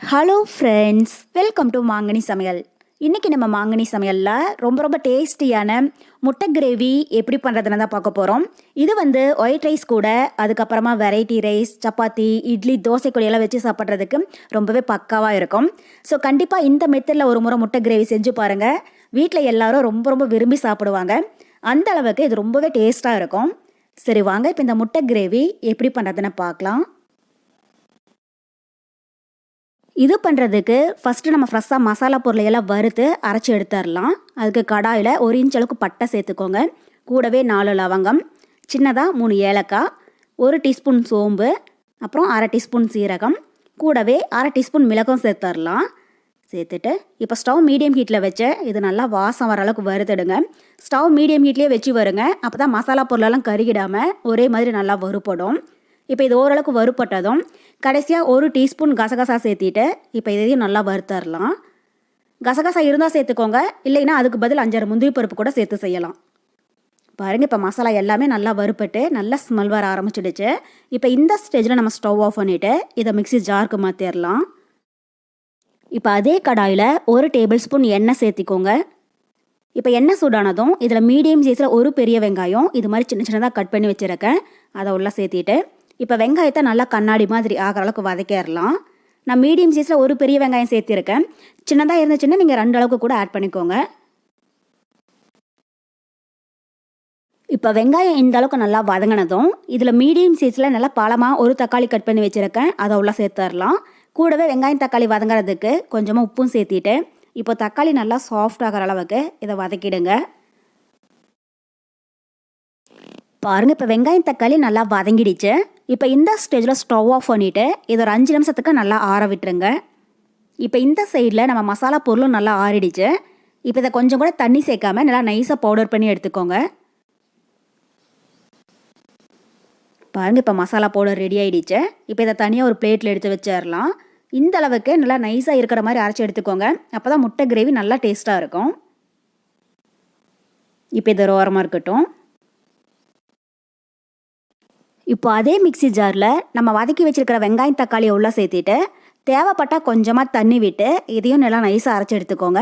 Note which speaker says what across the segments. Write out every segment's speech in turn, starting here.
Speaker 1: Hello friends, welcome to மாங்கனி சமையல். இன்றைக்கி நம்ம மாங்கனி சமையலில் ரொம்ப டேஸ்டியான முட்டை கிரேவி எப்படி பண்ணுறதுன்னு தான் பார்க்க போகிறோம். இது ஒயிட் ரைஸ் கூட, அதுக்கப்புறமா வெரைட்டி ரைஸ், சப்பாத்தி, இட்லி, தோசை கூடையெல்லாம் வச்சு சாப்பிட்றதுக்கு ரொம்பவே பக்காவாக இருக்கும். ஸோ கண்டிப்பாக இந்த மெத்தடில் ஒரு முறை முட்டை கிரேவி செஞ்சு பாருங்கள். வீட்டில் எல்லாரும் ரொம்ப விரும்பி சாப்பிடுவாங்க. அந்த அளவுக்கு இது ரொம்பவே டேஸ்ட்டாக இருக்கும். சரி வாங்க, இப்போ இந்த முட்டை கிரேவி எப்படி பண்ணுறதுன்னு பார்க்கலாம். இது பண்ணுறதுக்கு ஃபஸ்ட்டு நம்ம ஃப்ரெஷ்ஷாக மசாலா பொருளையெல்லாம் வறுத்து அரைச்சி எடுத்துடலாம். அதுக்கு கடாயில் 1 இன்ச் அளவுக்கு பட்டை சேர்த்துக்கோங்க. கூடவே 4 லவங்கம், சின்னதாக 3 ஏலக்காய், 1 டீஸ்பூன் சோம்பு, அப்புறம் 1/2 டீஸ்பூன் சீரகம், கூடவே 1/2 டீஸ்பூன் மிளகும் சேர்த்துடலாம். சேர்த்துட்டு இப்போ ஸ்டவ் மீடியம் ஹீட்டில் வச்சு இது நல்லா வாசம் வர அளவுக்கு வறுத்துடுங்க. ஸ்டவ் மீடியம் ஹீட்லேயே வச்சு வருங்க. அப்போ தான் மசாலா பொருளெல்லாம் கருகிடாமல் ஒரே மாதிரி நல்லா வறுப்படும். இப்போ இது ஓரளவுக்கு வறுப்பட்டதும் கடைசியாக 1 டீஸ்பூன் கசகசா சேர்த்திட்டு இப்போ இதையும் நல்லா வறுத்தரலாம். கசகசா இருந்தால் சேர்த்துக்கோங்க, இல்லைன்னா அதுக்கு பதில் 5 முந்திரி பருப்பு கூட சேர்த்து செய்யலாம். பாருங்கள், இப்போ மசாலா எல்லாமே நல்லா வறுப்பட்டு நல்லா ஸ்மெல் வர ஆரம்பிச்சிடுச்சு. இப்போ இந்த ஸ்டேஜில் நம்ம ஸ்டவ் ஆஃப் பண்ணிவிட்டு இதை மிக்ஸி ஜாருக்கு மாற்றிடலாம். இப்போ அதே கடாயில் 1 டேபிள் ஸ்பூன் எண்ணெய் சேர்த்திக்கோங்க. இப்போ எண்ணெய் சூடானதும் இதில் மீடியம் சைஸில் 1 பெரிய வெங்காயம் இது மாதிரி சின்னதாக கட் பண்ணி வச்சுருக்கேன். அதை உள்ள சேர்த்திட்டு இப்போ வெங்காயத்தை நல்லா கண்ணாடி மாதிரி ஆகிற அளவுக்கு வதக்கிடலாம். நான் மீடியம் சைஸில் 1 பெரிய வெங்காயம் சேர்த்திருக்கேன். சின்னதாக இருந்துச்சுன்னா நீங்கள் 2 அளவுக்கு கூட ஆட் பண்ணிக்கோங்க. இப்போ வெங்காயம் இந்த அளவுக்கு நல்லா வதங்கினதும் இதில் மீடியம் சைஸில் நல்லா பழமாக 1 தக்காளி கட் பண்ணி வச்சுருக்கேன். அதை உள்ள சேர்த்துடலாம். கூடவே வெங்காயம் தக்காளி வதங்குறதுக்கு கொஞ்சமாக உப்பும் சேர்த்திட்டு இப்போ தக்காளி நல்லா சாஃப்ட் ஆகிற அளவுக்கு இதை வதக்கிடுங்க. பாருங்கள், இப்போ வெங்காயம் தக்காளி நல்லா வதங்கிடுச்சு. இப்போ இந்த ஸ்டேஜில் ஸ்டவ் ஆஃப் பண்ணிவிட்டு இதை ஒரு 5 நிமிஷத்துக்கு நல்லா ஆற விட்டுருங்க. இப்போ இந்த சைடில் நம்ம மசாலா பொருளும் நல்லா ஆறிடுச்சு. இப்போ இதை கொஞ்சம் கூட தண்ணி சேர்க்காமல் நல்லா நைஸாக பவுடர் பண்ணி எடுத்துக்கோங்க. பாருங்கள், இப்போ மசாலா பவுடர் ரெடி ஆகிடுச்சு. இப்போ இதை தனியாக ஒரு பிளேட்டில் எடுத்து வச்சிடலாம். இந்த அளவுக்கு நல்லா நைஸாக இருக்கிற மாதிரி அரைச்சி எடுத்துக்கோங்க. அப்போ தான் முட்டை கிரேவி நல்லா டேஸ்ட்டாக இருக்கும். இப்போ இது ஓரமாக இருக்கட்டும். இப்போ அதே மிக்ஸி ஜாரில் நம்ம வதக்கி வச்சுருக்கிற வெங்காயம் தக்காளியை உள்ளே சேர்த்திட்டு தேவைப்பட்டால் கொஞ்சமாக தண்ணி விட்டு இதையும் நல்லா நைஸாக அரைச்சி எடுத்துக்கோங்க.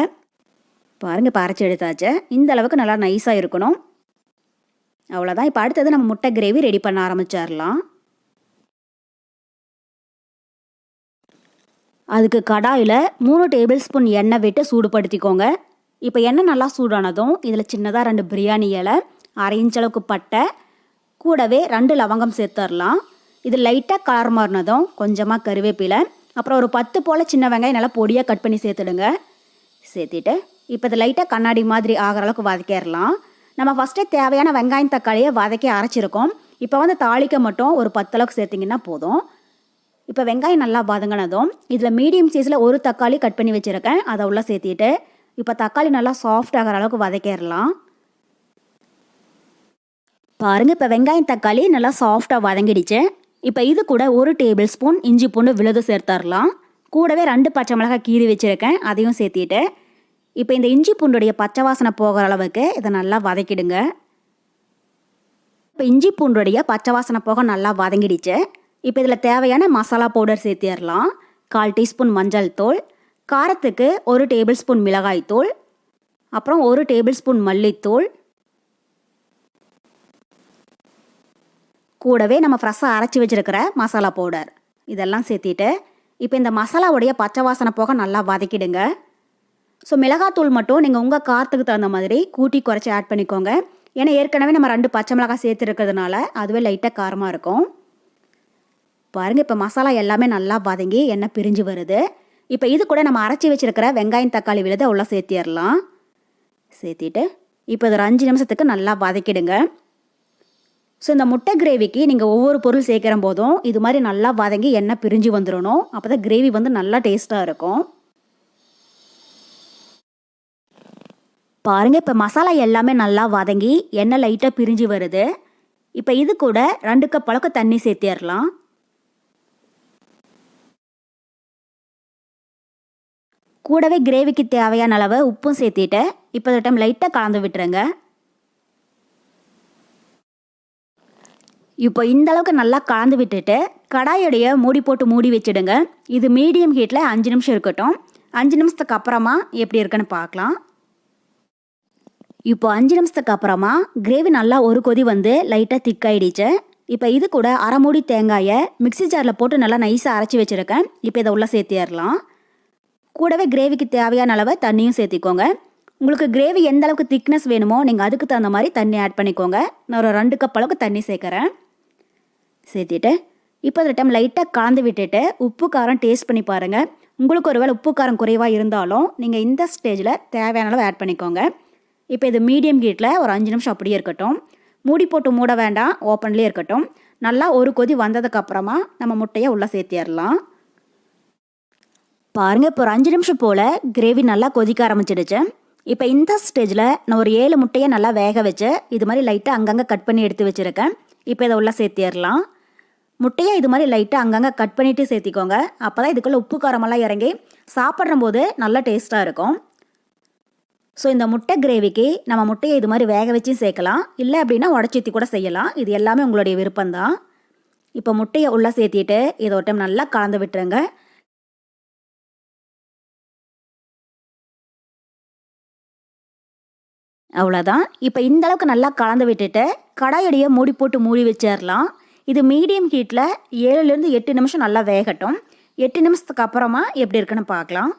Speaker 1: பாருங்கள், இப்போ அரைச்சி எடுத்தாச்சு. இந்த அளவுக்கு நல்லா நைஸாக இருக்கணும். அவ்வளோதான். இப்போ அடுத்தது நம்ம முட்டை கிரேவி ரெடி பண்ண ஆரம்பிச்சிடலாம். அதுக்கு கடாயில் 3 டேபிள் ஸ்பூன் எண்ணெய் விட்டு சூடுபடுத்திக்கோங்க. இப்போ எண்ணெய் நல்லா சூடானதும் இதில் சின்னதாக 2 பிரியாணி இலை, 1/2 இன்ச் அளவுக்கு பட்டை, கூடவே 2 லவங்கம் சேர்த்துடலாம். இது லைட்டாக கலர் மாறினதும் கொஞ்சமாக கருவேப்பிலை, அப்புறம் ஒரு 10 போல் சின்ன வெங்காயம் நல்லா பொடியாக கட் பண்ணி சேர்த்துடுங்க. சேர்த்திட்டு இப்போ இது லைட்டாக கண்ணாடி மாதிரி ஆகிற அளவுக்கு வதக்கிடலாம். நம்ம ஃபஸ்ட்டே தேவையான வெங்காயம் தக்காளியை வதக்கி அரைச்சிருக்கோம். இப்போ தாளிக்க மட்டும் ஒரு 10 அளவுக்கு சேர்த்திங்கன்னா போதும். இப்போ வெங்காயம் நல்லா வதங்கினதும் இதில் மீடியம் சைஸில் 1 தக்காளி கட் பண்ணி வச்சுருக்கேன். அதை உள்ளே சேர்த்திட்டு இப்போ தக்காளி நல்லா சாஃப்ட் ஆகிற அளவுக்கு வதக்கிடலாம். பாருங்கள், இப்போ வெங்காயம் தக்காளி நல்லா சாஃப்டாக வதங்கிடுச்சு. இப்போ இது கூட 1 டேபிள் ஸ்பூன் இஞ்சி பூண்டு விழுது சேர்த்துடலாம். கூடவே 2 பச்சை மிளகாய் கீறி வச்சுருக்கேன். அதையும் சேர்த்திட்டு இப்போ இந்த இஞ்சி பூண்டுடைய பச்சை வாசனை போகிற அளவுக்கு இதை நல்லா வதக்கிடுங்க. இப்போ இஞ்சி பூண்டுடைய பச்சை வாசனை போக நல்லா வதங்கிடுச்சு. இப்போ இதில் தேவையான மசாலா பவுடர் சேர்த்திடலாம். 1/4 டீஸ்பூன் மஞ்சள் தூள், காரத்துக்கு 1 டேபிள் ஸ்பூன் மிளகாய் தூள், அப்புறம் 1 டேபிள் ஸ்பூன் மல்லித்தூள், கூடவே நம்ம ஃப்ரெஷ்ஷாக அரைச்சி வச்சுருக்கிற மசாலா பவுடர் இதெல்லாம் சேர்த்திட்டு இப்போ இந்த மசாலாவுடைய பச்சை வாசனை போக நல்லா வதக்கிடுங்க. ஸோ மிளகாத்தூள் மட்டும் நீங்கள் உங்கள் காரத்துக்கு தகுந்த மாதிரி கூட்டி குறைச்சி ஆட் பண்ணிக்கோங்க. ஏன்னா ஏற்கனவே நம்ம 2 பச்சை மிளகாய் சேர்த்துருக்கிறதுனால அதுவே லைட்டாக காரமாக இருக்கும். பாருங்கள், இப்போ மசாலா எல்லாமே நல்லா வதங்கி எண்ணெய் பிரிஞ்சு வருது. இப்போ இது கூட நம்ம அரைச்சி வச்சுருக்கிற வெங்காயம் தக்காளி விழுதை உள்ள சேர்த்திடலாம். சேர்த்திட்டு இப்போ இது ஒரு 5 நிமிஷத்துக்கு நல்லா வதக்கிடுங்க. ஸோ இந்த முட்டை கிரேவிக்கு நீங்கள் ஒவ்வொரு பொருள் சேர்க்குற போதும் இது மாதிரி நல்லா வதங்கி எண்ணெய் பிரிஞ்சு வந்துடணும். அப்போ தான் கிரேவி நல்லா டேஸ்ட்டாக இருக்கும். பாருங்கள், இப்போ மசாலா எல்லாமே நல்லா வதங்கி எண்ணெய் லைட்டாக பிரிஞ்சு வருது. இப்போ இது கூட 2 கப் அளவுக்கு தண்ணி சேர்த்திடலாம். கூடவே கிரேவிக்கு தேவையான அளவு உப்பும் சேர்த்திட்டு இப்போ இந்த டைம் லைட்டாக கலந்து விட்டுருங்க. இப்போ இந்த அளவுக்கு நல்லா கலந்து விட்டுட்டு கடாயோடைய மூடி போட்டு மூடி வச்சிடுங்க. இது மீடியம் ஹீட்டில் 5 நிமிஷம் இருக்கட்டும். 5 நிமிஷத்துக்கு அப்புறமா எப்படி இருக்குன்னு பார்க்கலாம். இப்போ 5 நிமிஷத்துக்கு அப்புறமா கிரேவி நல்லா ஒரு கொதி வந்து லைட்டாக திக்காயிடுச்சு. இப்போ இது கூட அரை மூடி தேங்காயை மிக்ஸி ஜாரில் போட்டு நல்லா நைஸாக அரைச்சி வச்சுருக்கேன். இப்போ இதை உள்ளே சேர்த்திடலாம். கூடவே கிரேவிக்கு தேவையான அளவு தண்ணியும் சேர்த்திக்கோங்க. உங்களுக்கு கிரேவி எந்த அளவுக்கு திக்னஸ் வேணுமோ நீங்கள் அதுக்கு தகுந்த மாதிரி தண்ணி ஆட் பண்ணிக்கோங்க. நான் ஒரு 2 கப் அளவுக்கு தண்ணி சேர்க்குறேன். சேர்த்திட்டு இப்போ இந்த டைம் லைட்டாக கலந்து விட்டுட்டு உப்பு காரம் டேஸ்ட் பண்ணி பாருங்கள். உங்களுக்கு ஒரு வேளை உப்பு காரம் குறைவாக இருந்தாலும் நீங்கள் இந்த ஸ்டேஜில் தேவையான அளவு ஆட் பண்ணிக்கோங்க. இப்போ இது மீடியம் ஹீட்டில் ஒரு 5 நிமிஷம் அப்படியே இருக்கட்டும். மூடி போட்டு மூட வேண்டாம், ஓப்பன்லேயே இருக்கட்டும். நல்லா ஒரு கொதி வந்ததுக்கப்புறமா நம்ம முட்டையை உள்ளே சேர்த்திடலாம். பாருங்கள், இப்போ ஒரு 5 நிமிஷம் போல் கிரேவி நல்லா கொதிக்க ஆரம்பிச்சிடுச்சு. இப்போ இந்த ஸ்டேஜில் நான் ஒரு 7 முட்டையை நல்லா வேக வச்சு இது மாதிரி லைட்டாக அங்கங்கே கட் பண்ணி எடுத்து வச்சுருக்கேன். இப்போ இதை உள்ளே சேர்த்திடலாம். முட்டையை இது மாதிரி லைட்டாக அங்கங்கே கட் பண்ணிவிட்டு சேர்த்திக்கோங்க. அப்போ தான் இதுக்குள்ளே உப்பு காரமெல்லாம் இறங்கி சாப்பிட்றம்போது நல்லா டேஸ்ட்டாக இருக்கும். ஸோ இந்த முட்டை கிரேவிக்கு நம்ம முட்டையை இது மாதிரி வேக வச்சும் சேர்க்கலாம், இல்லை அப்படின்னா உடச்சி கூட செய்யலாம். இது எல்லாமே உங்களுடைய விருப்பம்தான். இப்போ முட்டையை உள்ளே சேர்த்திட்டு இதை ஒரு டைம் நல்லா கலந்து விட்டுருங்க. அவ்வளோதான். இப்போ இந்த அளவுக்கு நல்லா கலந்து விட்டுட்டு கடாயோடைய மூடி போட்டு மூடி வச்சிடலாம். இது மீடியம் ஹீட்டில் 7லேருந்து 8 நிமிஷம் நல்லா வேகட்டும். 8 நிமிஷத்துக்கு அப்புறமா எப்படி இருக்குன்னு பார்க்கலாம்.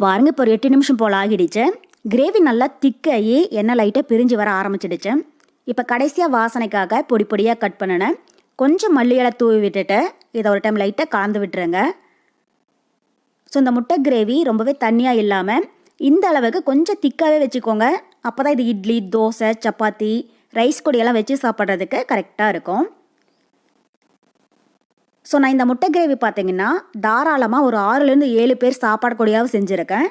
Speaker 1: பாருங்கள், இப்போ ஒரு 8 நிமிஷம் போல் ஆகிடுச்சு. கிரேவி நல்லா திக்காகி எண்ணெய் லைட்டாக பிரிஞ்சு வர ஆரம்பிச்சிடுச்சு. இப்போ கடைசியாக வாசனைக்காக பொடி பொடியாக கட் பண்ணினேன் கொஞ்சம் மல்லி இலை தூவி விட்டுட்டு இதை ஒரு டைம் லைட்டாக கலந்து விட்டுருங்க. ஸோ இந்த முட்டை கிரேவி ரொம்பவே தண்ணியாக இல்லாமல் இந்த அளவுக்கு கொஞ்சம் திக்காகவே வச்சுக்கோங்க. அப்போ தான் இது இட்லி, தோசை, சப்பாத்தி, ரைஸ் கொடியெல்லாம் வச்சு சாப்பிட்றதுக்கு கரெக்டாக இருக்கும். ஸோ நான் இந்த முட்டை கிரேவி பார்த்தீங்கன்னா தாராளமாக ஒரு 6லேருந்து 7 பேர் சாப்பாடு கொடியாகவும் செஞ்சுருக்கேன்.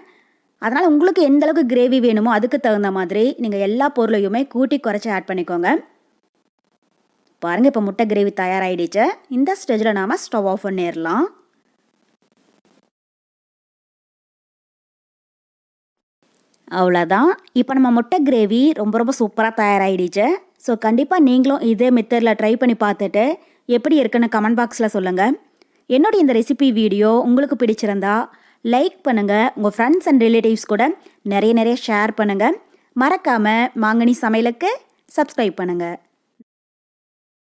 Speaker 1: அதனால் உங்களுக்கு எந்த அளவுக்கு கிரேவி வேணுமோ அதுக்கு தகுந்த மாதிரி நீங்கள் எல்லா பொருளையுமே கூட்டி குறைச்சி ஆட் பண்ணிக்கோங்க. பாருங்கள், இப்போ முட்டை கிரேவி தயாராகிடுச்சு. இந்த ஸ்டேஜில் நாம் ஸ்டவ் ஆஃப் பண்ணிடலாம். அவ்வளோதான். இப்போ நம்ம முட்டை கிரேவி ரொம்ப ரொம்ப சூப்பராக தயாராகிடுச்சு. ஸோ கண்டிப்பாக நீங்களும் இதே மெத்தடில் ட்ரை பண்ணி பார்த்துட்டு எப்படி இருக்குன்னு கமெண்ட் பாக்ஸில் சொல்லுங்கள். என்னுடைய இந்த ரெசிபி வீடியோ உங்களுக்கு பிடிச்சிருந்தா லைக் பண்ணுங்கள். உங்கள் ஃப்ரெண்ட்ஸ் அண்ட் ரிலேட்டிவ்ஸ் கூட நிறைய ஷேர் பண்ணுங்கள். மறக்காமல் மாங்கனி சமையலுக்கு சப்ஸ்கிரைப் பண்ணுங்கள்.